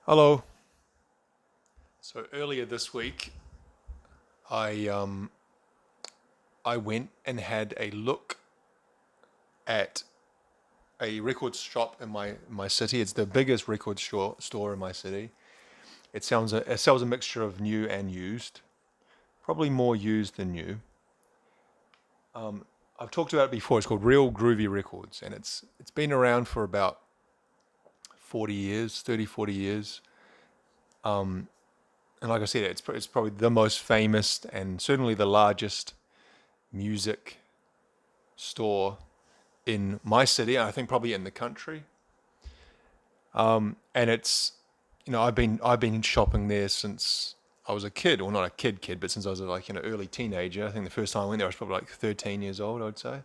Hello. So earlier this week, I I went and had a look at a record shop in my city. It's the biggest record store in my city. It sells a mixture of new and used, probably more used than new. I've talked about it before. It's called Real Groovy Records, and it's been around for about 40 years, 30, 40 years. And like I said, it's probably the most famous and certainly the largest music store in my city, and I think probably in the country. And I've been shopping there since I was a kid, or not a kid, but since I was like early teenager. I think the first time I went there I was probably like 13 years old, I'd say.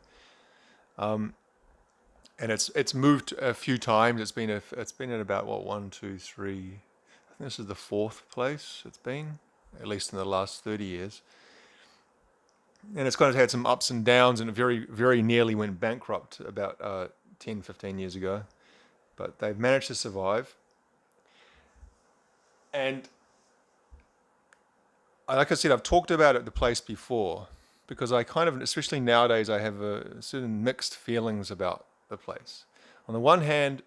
And it's moved a few times. It's been at about what, one, two, three. I think this is the fourth place it's been, at least in the last 30 years. And it's kind of had some ups and downs, and it very nearly went bankrupt about 10, 15 years ago. But they've managed to survive. And like I said, I've talked about the place before because I kind of, especially nowadays, I have a certain mixed feelings about the place. On the one hand,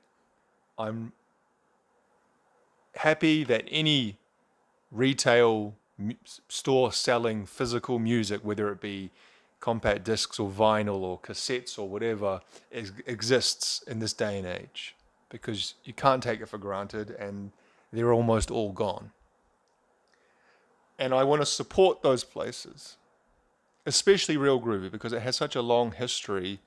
I'm happy that any retail store selling physical music, whether it be compact discs or vinyl or cassettes or whatever, exists in this day and age because you can't take it for granted and they're almost all gone. And I want to support those places, especially Real Groovy because it has such a long history.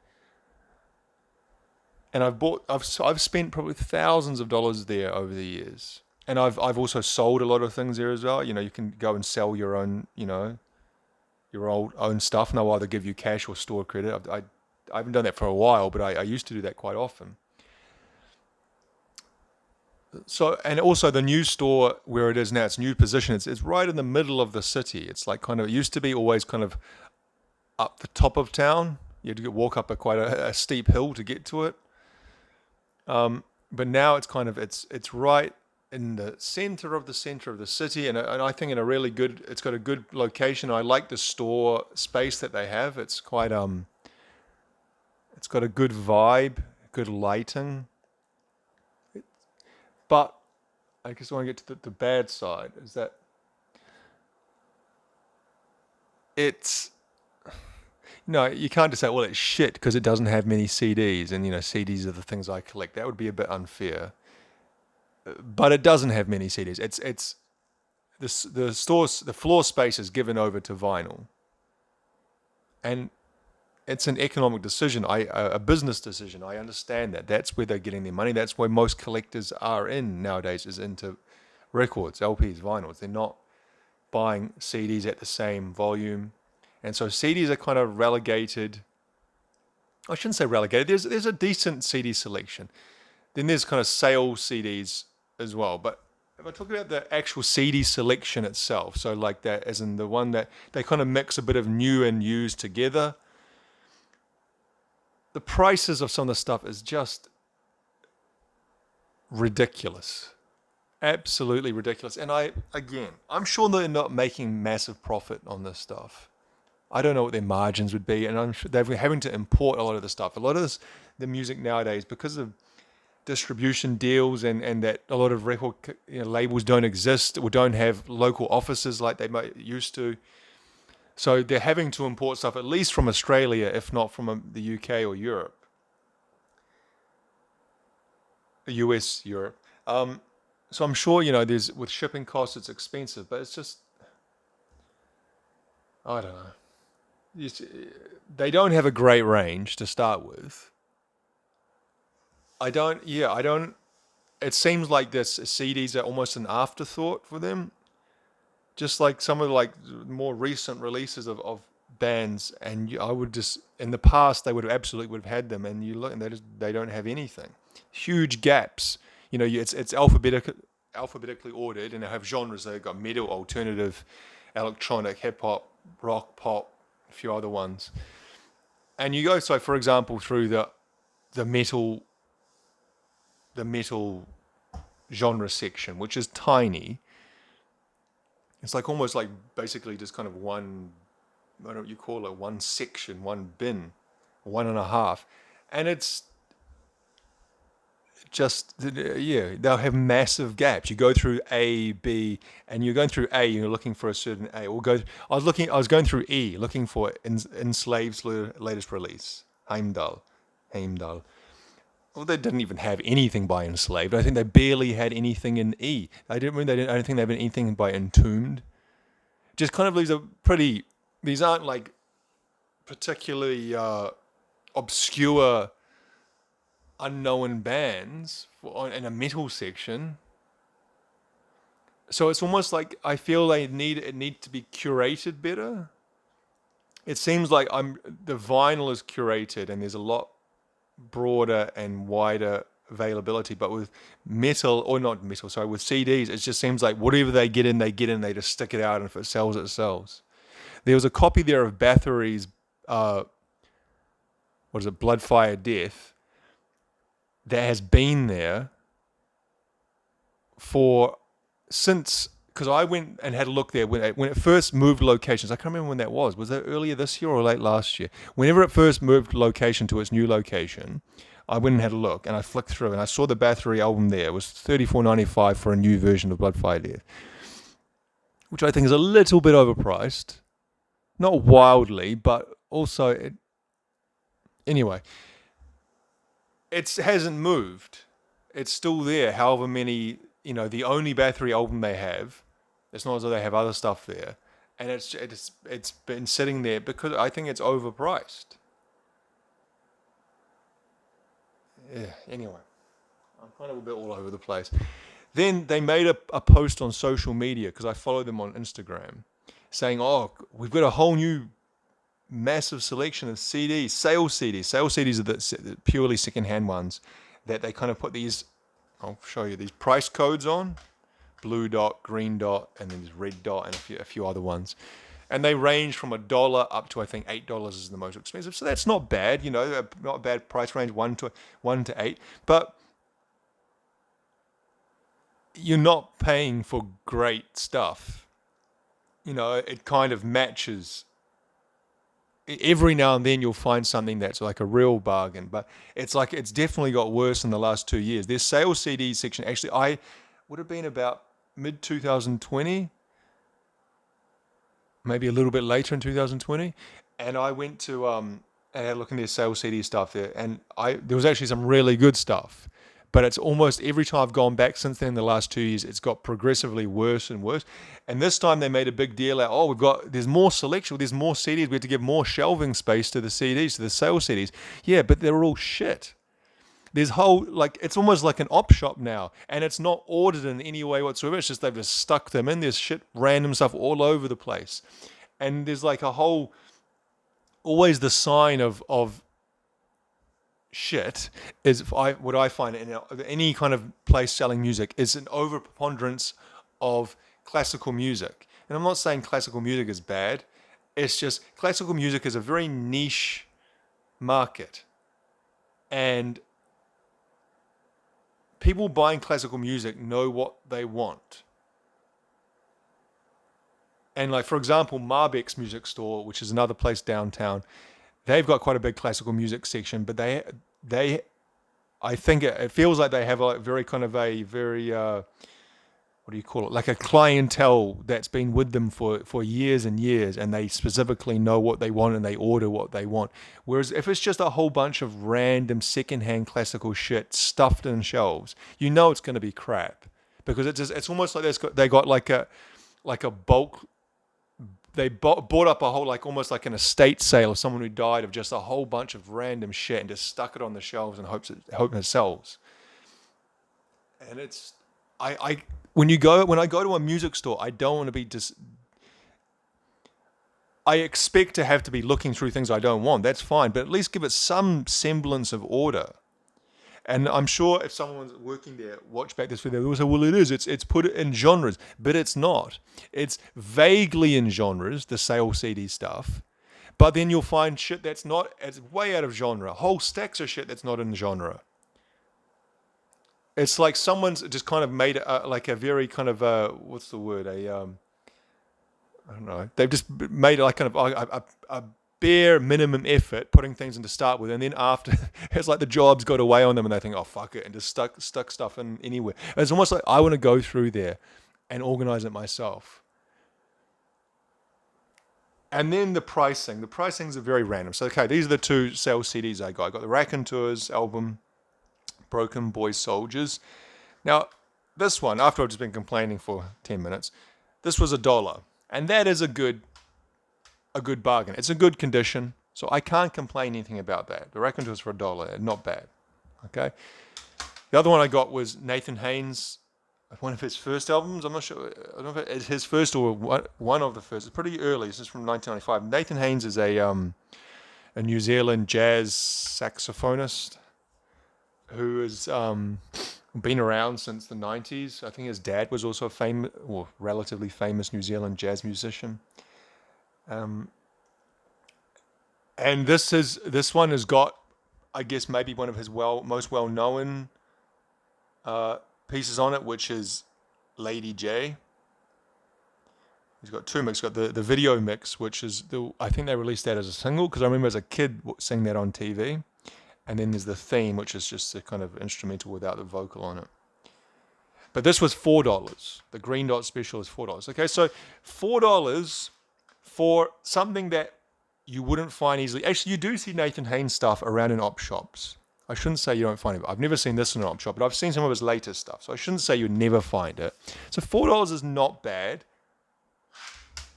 And I've spent probably thousands of dollars there over the years. And I've also sold a lot of things there as well. You can go and sell your own, your own stuff, and they'll either give you cash or store credit. I haven't done that for a while, but I used to do that quite often. So, and also the new store where it is now, its new position, it's right in the middle of the city. It's like kind of, it used to be always kind of up the top of town. You had to walk up quite a steep hill to get to it. But now it's right in the center of the city, and I think in a really good. It's got a good location. I like the store space that they have. It's got a good vibe, good lighting. But I just want to get to the bad side. Is that it's no, you can't just say, well, it's shit because it doesn't have many CDs, and CDs are the things I collect. That would be a bit unfair. But it doesn't have many CDs. It's the floor space is given over to vinyl, and it's an economic decision. A business decision. I understand that. That's where they're getting their money. That's where most collectors are in nowadays, is into records, LPs, vinyls. They're not buying CDs at the same volume, and so CDs are kind of relegated. I shouldn't say relegated. There's a decent CD selection. Then there's kind of sale CDs as well. But if I talk about the actual CD selection itself, so like that, as in the one that they kind of mix a bit of new and used together, the prices of some of the stuff is just ridiculous. Absolutely ridiculous. And I'm sure they're not making massive profit on this stuff. I don't know what their margins would be, and I'm sure they're having to import a lot of the stuff. A lot of the music nowadays, because of distribution deals and that a lot of record labels don't exist or don't have local offices like they might used to. So they're having to import stuff at least from Australia, if not from the UK or Europe, US, Europe. So I'm sure there's with shipping costs it's expensive, but it's just I don't know. They don't have a great range to start with. I don't. It seems like this CDs are almost an afterthought for them. Just like some of like more recent releases of bands, and I would just in the past they would have had them, and you look and they don't have anything. Huge gaps. It's alphabetically ordered, and they have genres. They've got metal, alternative, electronic, hip hop, rock, pop, a few other ones. And you go so, for example, through the metal the metal genre section, which is tiny. It's like almost like basically just kind of one, I don't know what you call it, one section, one bin, one and a half. And it's just, yeah, they'll have massive gaps. You go through A, B, and you're going through A, and you're looking for a certain A. Or go, I was going through E, looking for Enslaved's latest release, Heimdall. Well, they didn't even have anything by Enslaved. I think they barely had anything in E. I don't think they had anything by Entombed. Just kind of these aren't like particularly obscure, unknown bands in a metal section. So it's almost like I feel it needs to be curated better. It seems like the vinyl is curated and there's a lot broader and wider availability, but with metal, or not metal, sorry, with CDs, it just seems like whatever they get in, they just stick it out, and if it sells, it sells. There was a copy there of Bathory's, Blood, Fire, Death, that has been there because I went and had a look there when it first moved locations. I can't remember when that was. Was that earlier this year or late last year? Whenever it first moved location to its new location, I went and had a look, and I flicked through, and I saw the Bathory album there. It was $34.95 for a new version of Blood, Fire, Death, which I think is a little bit overpriced. Not wildly, but also, anyway, it hasn't moved. It's still there, however many, the only Bathory album they have. It's not as though they have other stuff there. And it's been sitting there because I think it's overpriced. Yeah, anyway, I'm kind of a bit all over the place. Then they made a post on social media, because I follow them on Instagram, saying, oh, we've got a whole new massive selection of CDs, sale CDs. Sale CDs are the purely secondhand ones that they kind of put these, I'll show you, these price codes on. Blue dot, green dot, and then there's red dot, and a few other ones. And they range from $1 up to, I think, $8 is the most expensive. So that's not bad, not a bad price range, one to $8. But you're not paying for great stuff. It kind of matches. Every now and then you'll find something that's like a real bargain, but it's definitely got worse in the last 2 years. Their sales CD section, actually, I would have been about mid-2020, maybe a little bit later in 2020, and I went to and had a look in their sales CD stuff there, and there was actually some really good stuff, but it's almost every time I've gone back since then in the last 2 years, it's got progressively worse and worse. And this time they made a big deal out, there's more selection, there's more CDs, we have to give more shelving space to the CDs, to the sales CDs. Yeah, but they're all shit. There's it's almost like an op shop now, and it's not ordered in any way whatsoever. It's just they've just stuck them in. There's random stuff all over the place, and there's like always the sign of shit is what I find in any kind of place selling music is an overpreponderance of classical music. And I'm not saying classical music is bad. It's just classical music is a very niche market, and people buying classical music know what they want. And like, for example, Marbek's Music Store, which is another place downtown, they've got quite a big classical music section, but I think it feels like they have a very kind of a very, what do you call it? Like a clientele that's been with them for years and years, and they specifically know what they want and they order what they want. Whereas if it's just a whole bunch of random secondhand classical shit stuffed in shelves, it's going to be crap, because it's almost like they got like a bulk. They bought up a whole, like almost like an estate sale of someone who died, of just a whole bunch of random shit, and just stuck it on the shelves and hoping it sells. And it's when I go to a music store, I don't want to be I expect to have to be looking through things I don't want. That's fine, but at least give it some semblance of order. And I'm sure if someone's working there, watch back this video, they'll say, well, it is. It's put it in genres, but it's not. It's vaguely in genres, the sale CD stuff. But then you'll find shit that's not, it's way out of genre. Whole stacks of shit that's not in genre. It's like someone's just kind of made like a very kind of what's the word? I don't know. They've just made like kind of a bare minimum effort putting things in to start with, and then after it's like the job's got away on them, and they think, oh fuck it, and just stuck stuff in anywhere. And it's almost like I want to go through there and organize it myself. And then the pricing. The pricings are very random. So okay, these are the two sales CDs I got. I got the Raconteurs album, Broken Boy Soldiers. Now, this one, after I've just been complaining for 10 minutes, this was $1. And that is a good bargain. It's a good condition, so I can't complain anything about that. The Raconteurs for $1, not bad. Okay. The other one I got was Nathan Haines, one of his first albums. I'm not sure. I don't know if it's his first or one of the first. It's pretty early. This is from 1995. Nathan Haines is a New Zealand jazz saxophonist who has been around since the 90s. I think his dad was also a famous, or relatively famous New Zealand jazz musician. And this one has got, I guess, maybe one of his most well-known pieces on it, which is Lady J. He's got two mixes. He's got the video mix, which is I think they released that as a single, because I remember as a kid seeing that on TV. And then there's the theme, which is just a kind of instrumental without the vocal on it. But this was $4. The Green Dot Special is $4. Okay, so $4 for something that you wouldn't find easily. Actually, you do see Nathan Haines stuff around in op shops. I shouldn't say you don't find it. I've never seen this in an op shop, but I've seen some of his latest stuff. So I shouldn't say you'd never find it. So $4 is not bad.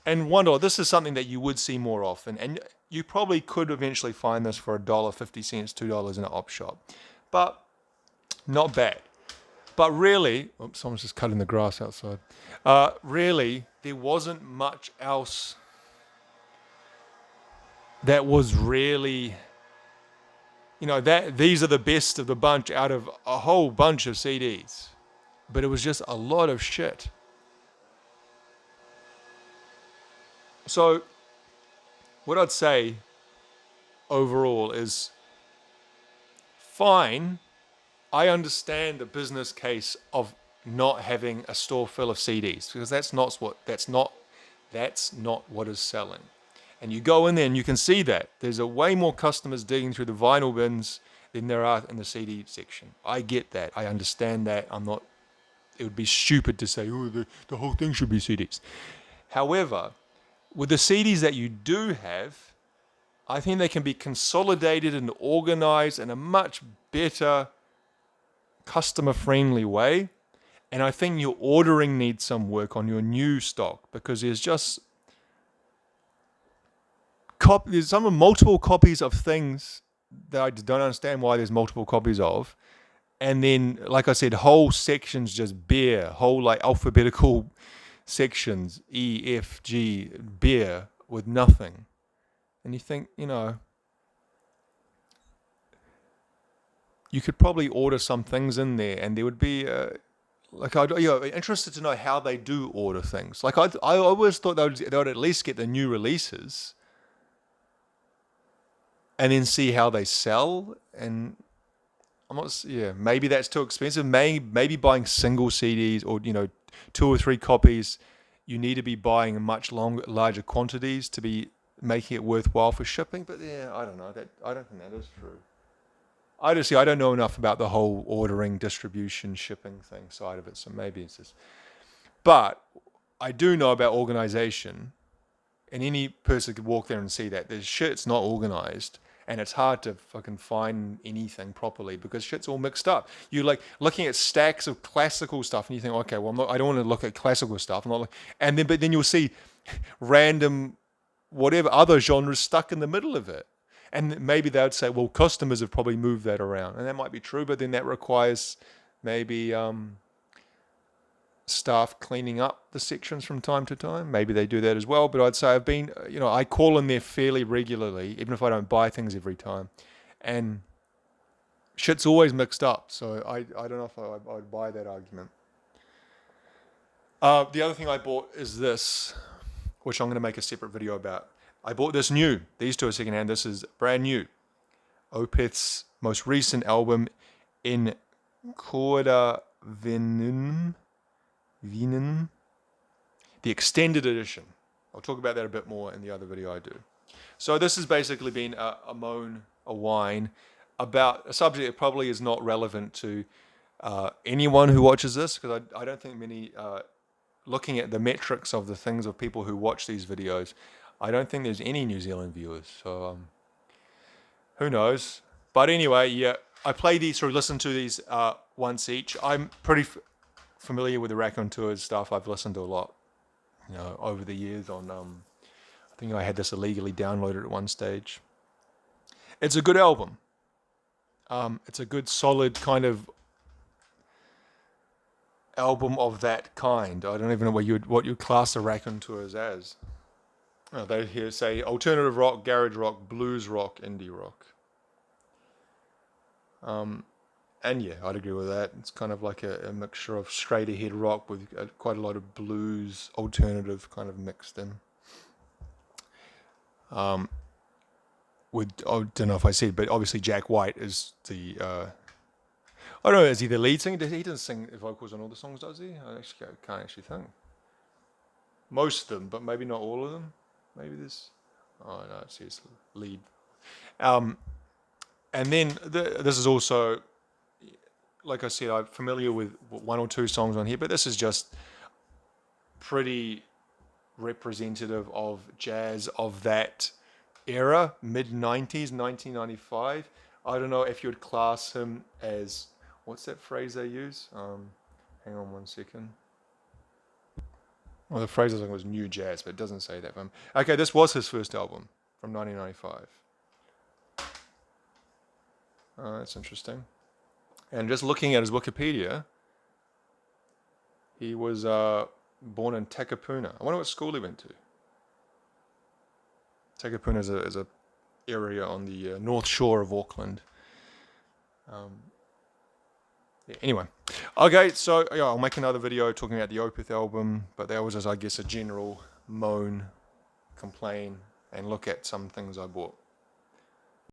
And $1, this is something that you would see more often. And you probably could eventually find this for $1.50, $2 in an op shop. But not bad. But really, oops, someone's just cutting the grass outside. Really, there wasn't much else that was really, that these are the best of the bunch out of a whole bunch of CDs. But it was just a lot of shit. So, what I'd say overall is, fine, I understand the business case of not having a store full of CDs, because that's not what is selling. And you go in there and you can see that there's a way more customers digging through the vinyl bins than there are in the CD section. I get that. I understand that. It would be stupid to say, oh, the whole thing should be CDs. However, with the CDs that you do have, I think they can be consolidated and organized in a much better customer-friendly way. And I think your ordering needs some work on your new stock, because there's just there's multiple copies of things that I don't understand why there's multiple copies of. And then, like I said, whole sections just bare, whole like alphabetical sections, E, F, G, bare with nothing. And you think, you could probably order some things in there, and there would be, interested to know how they do order things. Like I always thought they would at least get the new releases, and then see how they sell. And maybe that's too expensive. Maybe buying single CDs or 2 or 3 copies, you need to be buying in much larger quantities to be making it worthwhile for shipping. But I don't know. I don't think that is true. I don't know enough about the whole ordering, distribution, shipping thing side of it. So maybe it's just. But I do know about organization, and any person could walk there and see that there's shit's not organized. And it's hard to fucking find anything properly because shit's all mixed up. You're like looking at stacks of classical stuff, and you think, okay, well, I don't want to look at classical stuff. But then you'll see random, whatever other genres stuck in the middle of it. And maybe they would say, well, customers have probably moved that around, and that might be true. But then that requires maybe staff cleaning up the sections from time to time. Maybe they do that as well, but I'd say I call in there fairly regularly, even if I don't buy things every time, and shit's always mixed up. So I don't know if I would buy that argument. The other thing I bought is this, which I'm going to make a separate video about. I bought this new. These two are secondhand. This is brand new. Opeth's most recent album in Corda Venum, the extended edition. I'll talk about that a bit more in the other video I do. So this has basically been a moan, a whine, about a subject that probably is not relevant to anyone who watches this, because I don't think many, looking at the metrics of the things of people who watch these videos, I don't think there's any New Zealand viewers. So who knows? But anyway, yeah, I play these or listen to these once each. I'm pretty familiar with the Raconteurs stuff. I've listened to a lot, over the years on. I think I had this illegally downloaded at one stage. It's a good album. It's a good, solid kind of album of that kind. I don't even know what you'd class the Raconteurs as. Oh, they here say alternative rock, garage rock, blues rock, indie rock. And yeah, I'd agree with that. It's kind of like a mixture of straight ahead rock with quite a lot of blues, alternative kind of mixed in. I don't know if I said, but obviously Jack White is the, I don't know, is he the lead singer? He doesn't sing vocals on all the songs, does he? I can't actually think. Most of them, but maybe not all of them. Maybe this. Oh no, it's his lead. And then this is also, like I said, I'm familiar with one or two songs on here, but this is just pretty representative of jazz of that era, mid-90s, 1995. I don't know if you would class him as, what's that phrase they use? Hang on one second. Well, the phrase I think was new jazz, but it doesn't say that. Okay, this was his first album from 1995. That's interesting. And just looking at his Wikipedia, he was born in Takapuna. I wonder what school he went to. Takapuna is a area on the north shore of Auckland. Yeah, anyway, okay, so yeah, I'll make another video talking about the Opeth album, but that was just, I guess, a general moan, complain, and look at some things I bought.